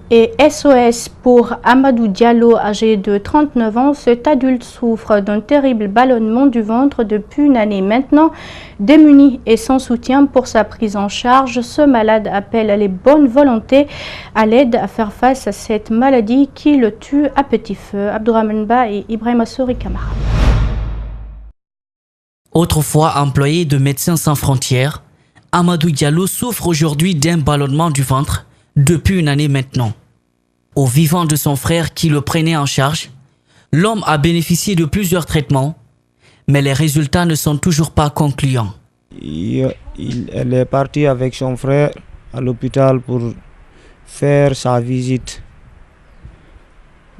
Et SOS pour Amadou Diallo, âgé de 39 ans. Cet adulte souffre d'un terrible ballonnement du ventre depuis une année maintenant. Démuni et sans soutien pour sa prise en charge, ce malade appelle les bonnes volontés à l'aide à faire face à cette maladie qui le tue à petit feu. Abdourahmane Ba et Ibrahim Assouri Kamara. Autrefois employé de Médecins sans frontières, Amadou Diallo souffre aujourd'hui d'un ballonnement du ventre depuis une année maintenant. Au vivant de son frère qui le prenait en charge, l'homme a bénéficié de plusieurs traitements, mais les résultats ne sont toujours pas concluants. Elle est partie avec son frère à l'hôpital pour faire sa visite.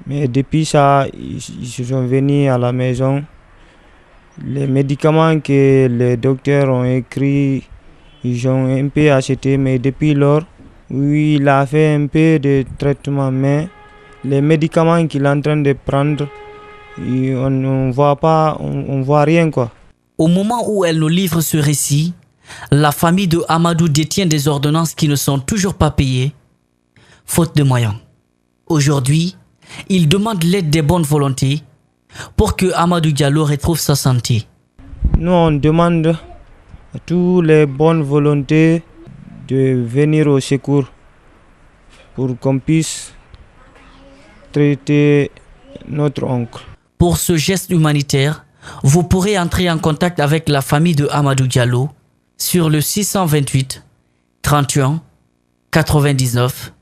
Mais depuis ça, ils sont venus à la maison. Les médicaments que les docteurs ont écrits, ils ont un peu acheté, mais depuis lors, oui, il a fait un peu de traitement, mais les médicaments qu'il est en train de prendre, on ne voit pas, on voit rien quoi. Au moment où elle nous livre ce récit, la famille de Amadou détient des ordonnances qui ne sont toujours pas payées, faute de moyens. Aujourd'hui, il demande l'aide des bonnes volontés pour que Amadou Diallo retrouve sa santé. Nous, on demande à toutes les bonnes volontés de venir au secours pour qu'on puisse traiter notre oncle. Pour ce geste humanitaire, vous pourrez entrer en contact avec la famille de Amadou Diallo sur le 628 31 99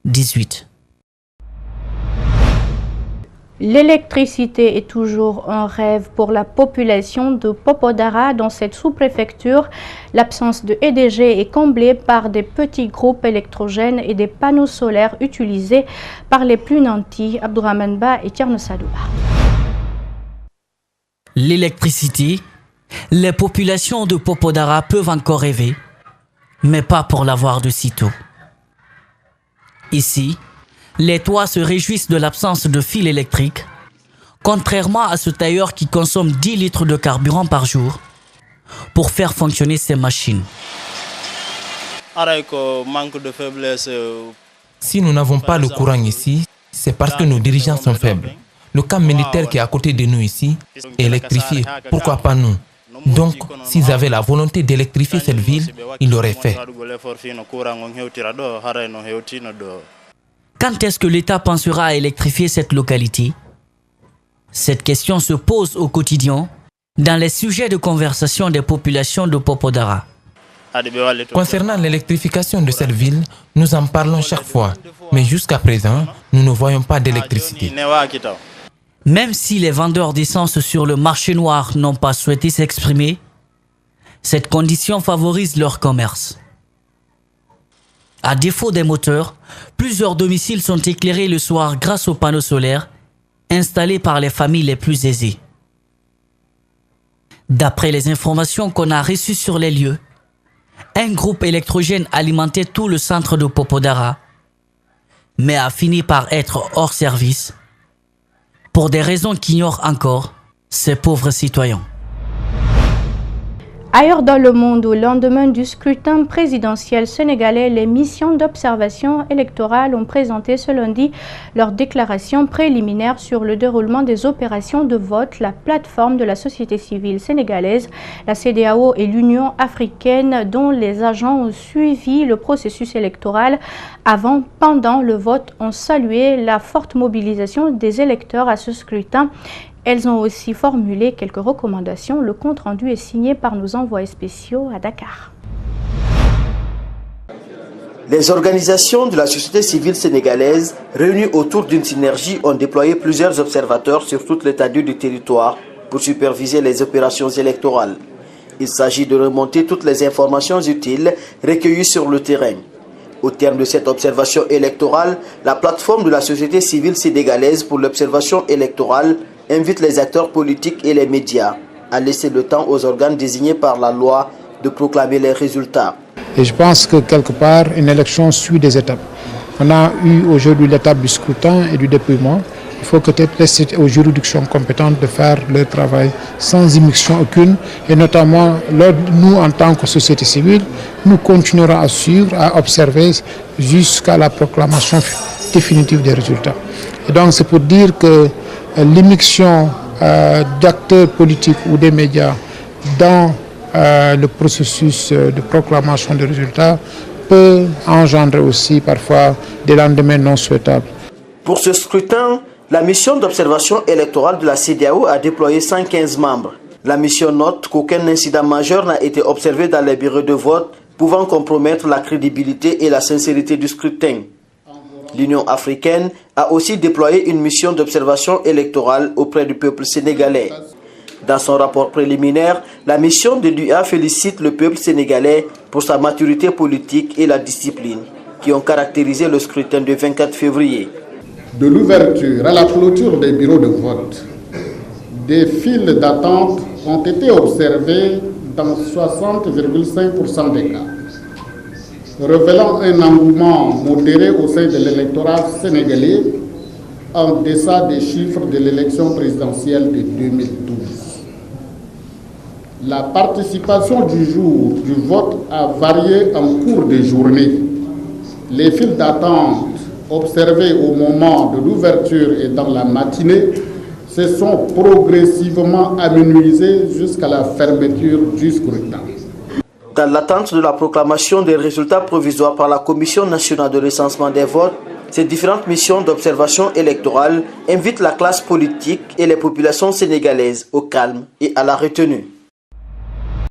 18. L'électricité est toujours un rêve pour la population de Popodara dans cette sous-préfecture. L'absence de EDG est comblée par des petits groupes électrogènes et des panneaux solaires utilisés par les plus nantis. Abdourahmane Ba et Tierno Sadouba. L'électricité, les populations de Popodara peuvent encore rêver, mais pas pour l'avoir de sitôt. Ici, les toits se réjouissent de l'absence de fil électrique, contrairement à ce tailleur qui consomme 10 litres de carburant par jour pour faire fonctionner ses machines. Si nous n'avons pas le courant ici, c'est parce que nos dirigeants sont faibles. Le camp militaire qui est à côté de nous ici est électrifié. Pourquoi pas nous? Donc, s'ils avaient la volonté d'électrifier cette ville, ils l'auraient fait. Quand est-ce que l'État pensera à électrifier cette localité? Cette question se pose au quotidien dans les sujets de conversation des populations de Popodara. Concernant l'électrification de cette ville, nous en parlons chaque fois. Mais jusqu'à présent, nous ne voyons pas d'électricité. Même si les vendeurs d'essence sur le marché noir n'ont pas souhaité s'exprimer, cette condition favorise leur commerce. À défaut des moteurs, plusieurs domiciles sont éclairés le soir grâce aux panneaux solaires installés par les familles les plus aisées. D'après les informations qu'on a reçues sur les lieux, un groupe électrogène alimentait tout le centre de Popodara, mais a fini par être hors service pour des raisons qu'ignorent encore ces pauvres citoyens. Ailleurs dans le monde, au lendemain du scrutin présidentiel sénégalais, les missions d'observation électorale ont présenté ce lundi leur déclaration préliminaire sur le déroulement des opérations de vote. La plateforme de la société civile sénégalaise, la CEDEAO et l'Union africaine, dont les agents ont suivi le processus électoral avant, pendant le vote, ont salué la forte mobilisation des électeurs à ce scrutin. Elles ont aussi formulé quelques recommandations. Le compte-rendu est signé par nos envoyés spéciaux à Dakar. Les organisations de la société civile sénégalaise, réunies autour d'une synergie, ont déployé plusieurs observateurs sur toute l'étendue du territoire pour superviser les opérations électorales. Il s'agit de remonter toutes les informations utiles recueillies sur le terrain. Au terme de cette observation électorale, la plateforme de la société civile sénégalaise pour l'observation électorale invite les acteurs politiques et les médias à laisser le temps aux organes désignés par la loi de proclamer les résultats. Et je pense que quelque part, une élection suit des étapes. On a eu aujourd'hui l'étape du scrutin et du dépouillement. Il faut que c'est aux juridictions compétentes de faire leur travail sans immixtion aucune. Et notamment, nous, en tant que société civile, nous continuerons à suivre, à observer jusqu'à la proclamation définitive des résultats. Et donc c'est pour dire que l'immixtion d'acteurs politiques ou des médias dans le processus de proclamation des résultats peut engendrer aussi parfois des lendemains non souhaitables. Pour ce scrutin, la mission d'observation électorale de la CEDEAO a déployé 115 membres. La mission note qu'aucun incident majeur n'a été observé dans les bureaux de vote pouvant compromettre la crédibilité et la sincérité du scrutin. L'Union africaine a aussi déployé une mission d'observation électorale auprès du peuple sénégalais. Dans son rapport préliminaire, la mission de l'UA félicite le peuple sénégalais pour sa maturité politique et la discipline qui ont caractérisé le scrutin du 24 février. De l'ouverture à la clôture des bureaux de vote, des files d'attente ont été observées dans 60,5% des cas, révélant un engouement modéré au sein de l'électorat sénégalais en deçà des chiffres de l'élection présidentielle de 2012. La participation du jour du vote a varié en cours de journée. Les files d'attente observées au moment de l'ouverture et dans la matinée se sont progressivement amenuisées jusqu'à la fermeture du scrutin. Dans l'attente de la proclamation des résultats provisoires par la Commission nationale de recensement des votes, ces différentes missions d'observation électorale invitent la classe politique et les populations sénégalaises au calme et à la retenue.